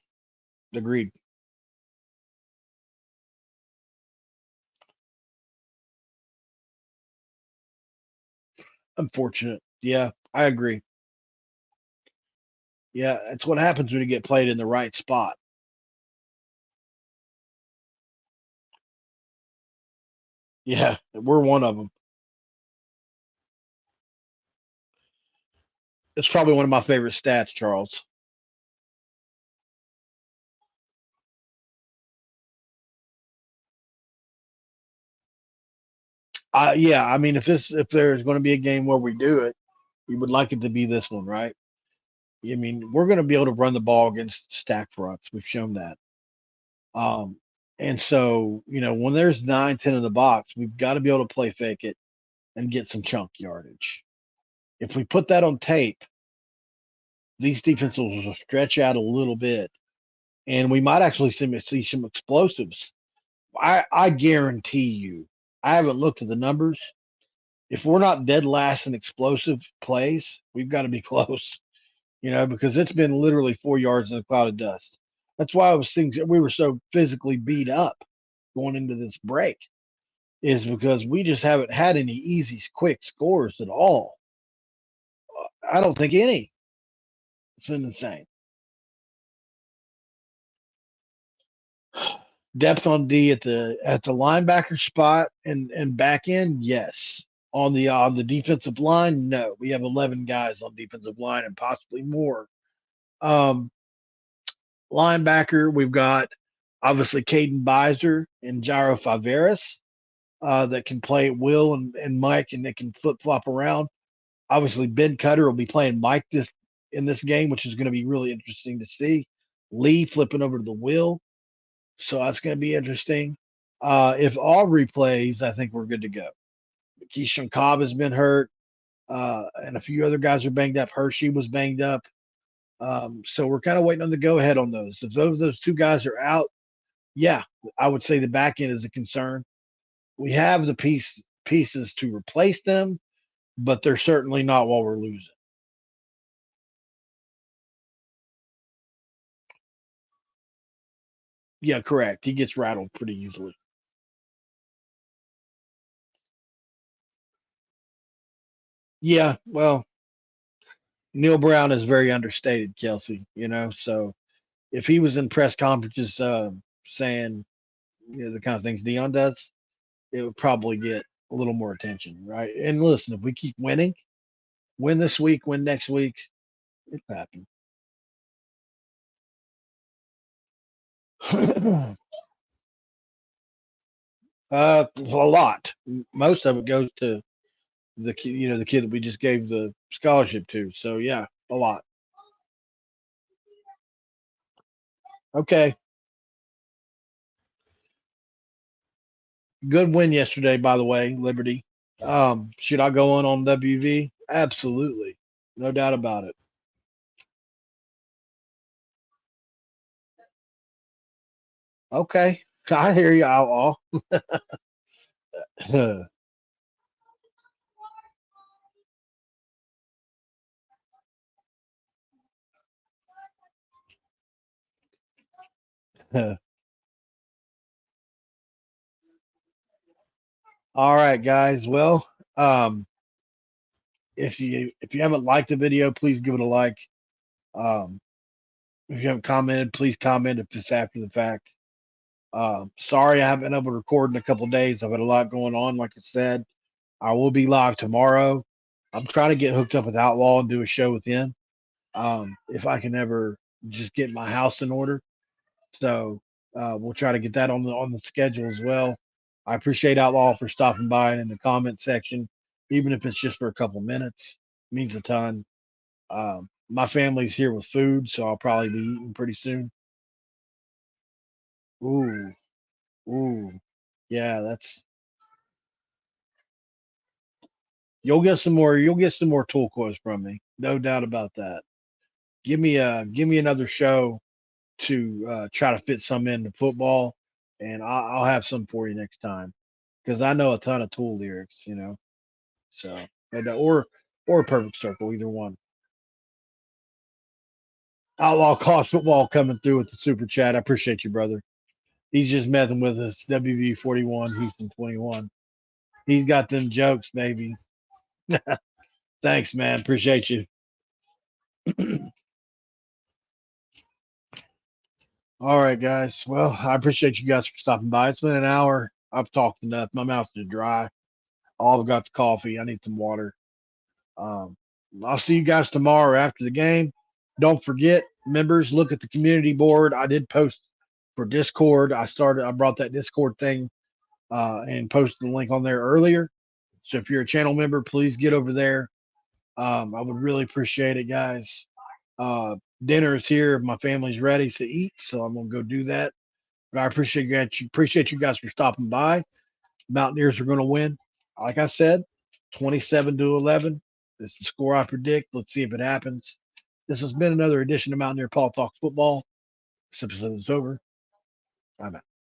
agreed. Unfortunate. Yeah, I agree. Yeah, that's what happens when you get played in the right spot. Yeah, we're one of them. It's probably one of my favorite stats, Charles. Yeah, I mean, if there's going to be a game where we do it, we would like it to be this one, right? I mean, we're going to be able to run the ball against stack fronts. We've shown that. Um, and so, when there's 9, 10 in the box, we've got to be able to play fake it and get some chunk yardage. If we put that on tape, these defenses will stretch out a little bit, and we might actually see some explosives. I guarantee you, I haven't looked at the numbers. If we're not dead last in explosive plays, we've got to be close. Because it's been literally 4 yards in a cloud of dust. That's why I was thinking we were so physically beat up going into this break, is because we just haven't had any easy, quick scores at all. I don't think any. It's been insane. Depth on D at the linebacker spot and back end, yes. On the defensive line, no. We have 11 guys on defensive line and possibly more. Um, Linebacker, we've got obviously Caden Bizer and Jairo Faveras that can play Will and Mike, and they can flip flop around. Obviously, Ben Cutter will be playing Mike in this game, which is going to be really interesting to see. Lee flipping over to the Will, so that's going to be interesting. If Aubrey plays, I think we're good to go. Keyshawn Cobb has been hurt, and a few other guys are banged up. Hershey was banged up. So we're kind of waiting on the go ahead on those. If those two guys are out, yeah, I would say the back end is a concern. We have the pieces to replace them, but they're certainly not while we're losing. Yeah, correct. He gets rattled pretty easily. Yeah, well, Neil Brown is very understated, Kelsey. So if he was in press conferences saying the kind of things Dion does, it would probably get a little more attention, right? And listen, if we keep winning, win this week, win next week, it happen. A lot. Most of it goes to the kid that we just gave the scholarship to. So yeah, a lot. Okay, good win yesterday, by the way, Liberty. Should I go on WV? Absolutely, no doubt about it. Okay. I hear you, outlaw. All right, guys. Well, um, if you haven't liked the video, please give it a like. Um, if you haven't commented, please comment if it's after the fact. Sorry I haven't been able to record in a couple of days. I've had a lot going on. Like I said, I will be live tomorrow. I'm trying to get hooked up with Outlaw and do a show with him. If I can ever just get my house in order. So we'll try to get that on the schedule as well. I appreciate Outlaw for stopping by and in the comment section, even if it's just for a couple minutes. It means a ton. My family's here with food, so I'll probably be eating pretty soon. Ooh, ooh, yeah, that's you'll get some more tool quotes from me, no doubt about that. Give me another show to try to fit some into football, and I'll have some for you next time because I know a ton of Tool lyrics, you know. So or Perfect Circle, either one. Outlaw College Football coming through with the super chat. I appreciate you, brother. He's just messing with us. WV 41, Houston 21. He's got them jokes, baby. Thanks, man. Appreciate you. All right, guys. Well, I appreciate you guys for stopping by. It's been an hour. I've talked enough. My mouth's just dry. All I've got the coffee. I need some water. Um, I'll see you guys tomorrow after the game. Don't forget, members, look at the community board. I did post for Discord. I brought that Discord thing and posted the link on there earlier. So if you're a channel member, please get over there. I would really appreciate it, guys. Dinner is here. My family's ready to eat, so I'm gonna go do that. But I appreciate you guys for stopping by. Mountaineers are gonna win. Like I said, 27-11. This is the score I predict. Let's see if it happens. This has been another edition of Mountaineer Paul Talks Football. This episode is over. I'm out.